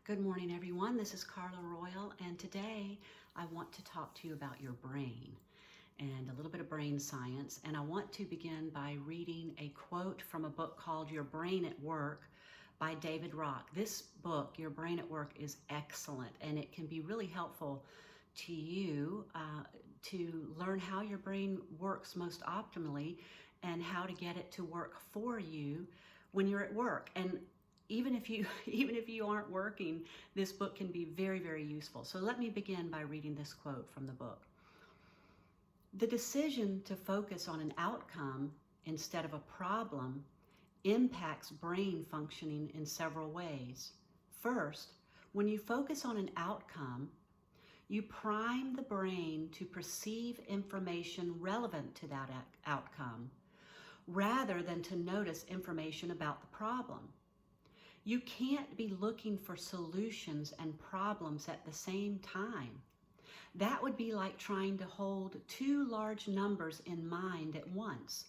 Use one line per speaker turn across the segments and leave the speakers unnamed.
Good morning, everyone. This is Carla Royal, and today I want to talk to you about your brain and a little bit of brain science. And I want to begin by reading a quote from a book called Your Brain at Work by David Rock. This book, Your Brain at Work, is excellent, and it can be really helpful to you to learn how your brain works most optimally and how to get it to work for you when you're at work. And even if you aren't working, this book can be very, very useful. So let me begin by reading this quote from the book. The decision to focus on an outcome instead of a problem impacts brain functioning in several ways. First, when you focus on an outcome, you prime the brain to perceive information relevant to that outcome, rather than to notice information about the problem. You can't be looking for solutions and problems at the same time. That would be like trying to hold two large numbers in mind at once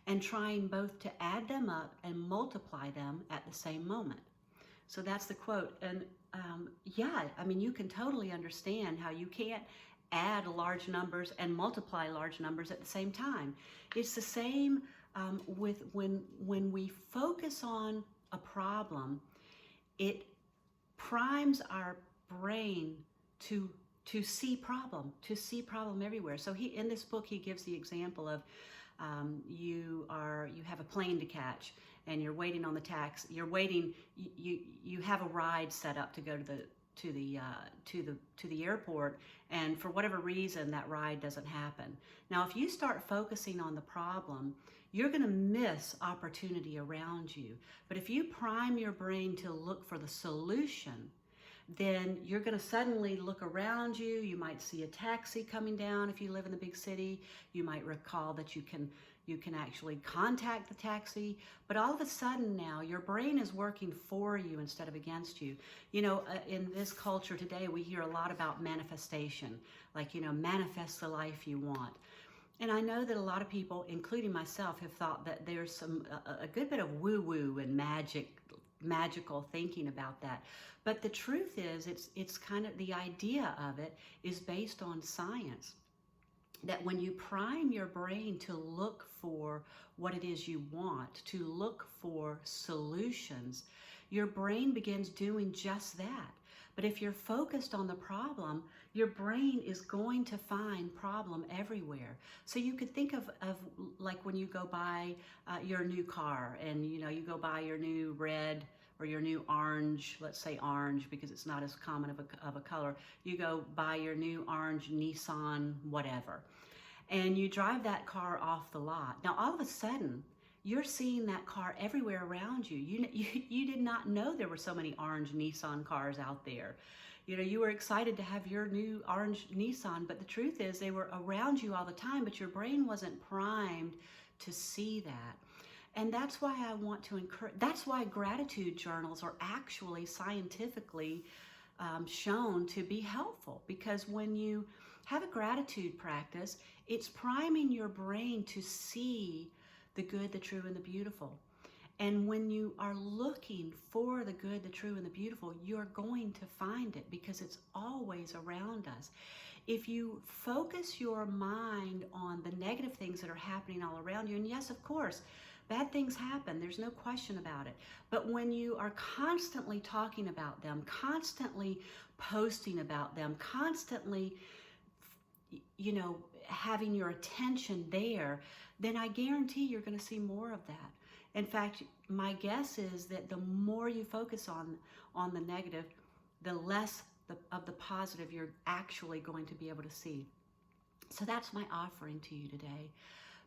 and trying both to add them up and multiply them at the same moment. So that's the quote. And you can totally understand how you can't add large numbers and multiply large numbers at the same time. It's the same with when we focus on a problem, it primes our brain to see problem everywhere. So in this book he gives the example of you have a plane to catch and you're waiting on the taxi. You have a ride set up to go to the airport, and for whatever reason that ride doesn't happen. Now if you start focusing on the problem, you're going to miss opportunity around you. But if you prime your brain to look for the solution, then you're going to suddenly look around you. You might see a taxi coming down if you live in the big city. You might recall that you can actually contact the taxi. But all of a sudden now, your brain is working for you instead of against you. In this culture today, we hear a lot about manifestation, like, manifest the life you want. And I know that a lot of people, including myself, have thought that there's a good bit of woo-woo and magical thinking about that. But the truth is, it's kind of, the idea of it is based on science. That when you prime your brain to look for what it is you want, to look for solutions, your brain begins doing just that. But if you're focused on the problem, your brain is going to find problem everywhere. So you could think of like when you go buy your new car, and you go buy your new red or your new orange, let's say orange because it's not as common of a color. You go buy your new orange Nissan whatever, and you drive that car off the lot. Now all of a sudden, you're seeing that car everywhere around you. You did not know there were so many orange Nissan cars out there. You were excited to have your new orange Nissan, but the truth is they were around you all the time, but your brain wasn't primed to see that. And that's why I want to encourage, that's why gratitude journals are actually scientifically shown to be helpful, because when you have a gratitude practice, it's priming your brain to see the good, the true, and the beautiful. And when you are looking for the good, the true, and the beautiful, you're going to find it because it's always around us. If you focus your mind on the negative things that are happening all around you, and yes, of course, bad things happen, there's no question about it. But when you are constantly talking about them, constantly posting about them, constantly having your attention there, then I guarantee you're going to see more of that. In fact, my guess is that the more you focus on the negative, the less of the positive you're actually going to be able to see. So that's my offering to you today.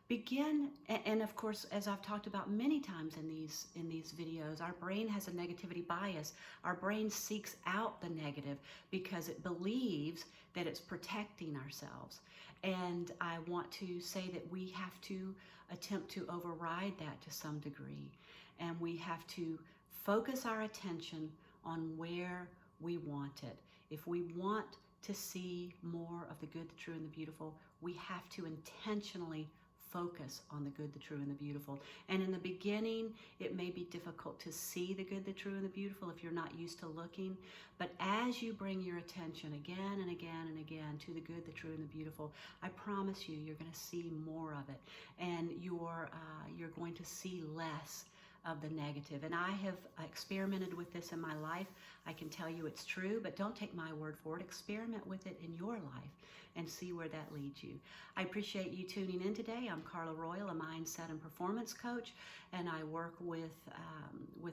Begin, and of course, as I've talked about many times in these videos, our brain has a negativity bias. Our brain seeks out the negative because it believes that it's protecting ourselves. And I want to say that we have to attempt to override that to some degree. And we have to focus our attention on where we want it. If we want to see more of the good, the true, and the beautiful, we have to intentionally focus on the good, the true, and the beautiful. And in the beginning, it may be difficult to see the good, the true, and the beautiful if you're not used to looking. But as you bring your attention again and again and again to the good, the true, and the beautiful, I promise you, you're going to see more of it. And you're going to see less of the negative. And I have experimented with this in my life. I can tell you it's true, but don't take my word for it. Experiment with it in your life and see where that leads you. I appreciate you tuning in today. I'm Carla Royal, a mindset and performance coach, and I work with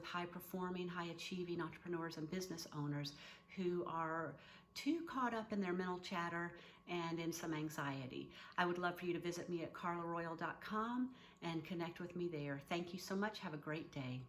high-performing, high-achieving entrepreneurs and business owners who are too caught up in their mental chatter and in some anxiety. I would love for you to visit me at carlaroyal.com and connect with me there. Thank you so much. Have a great day.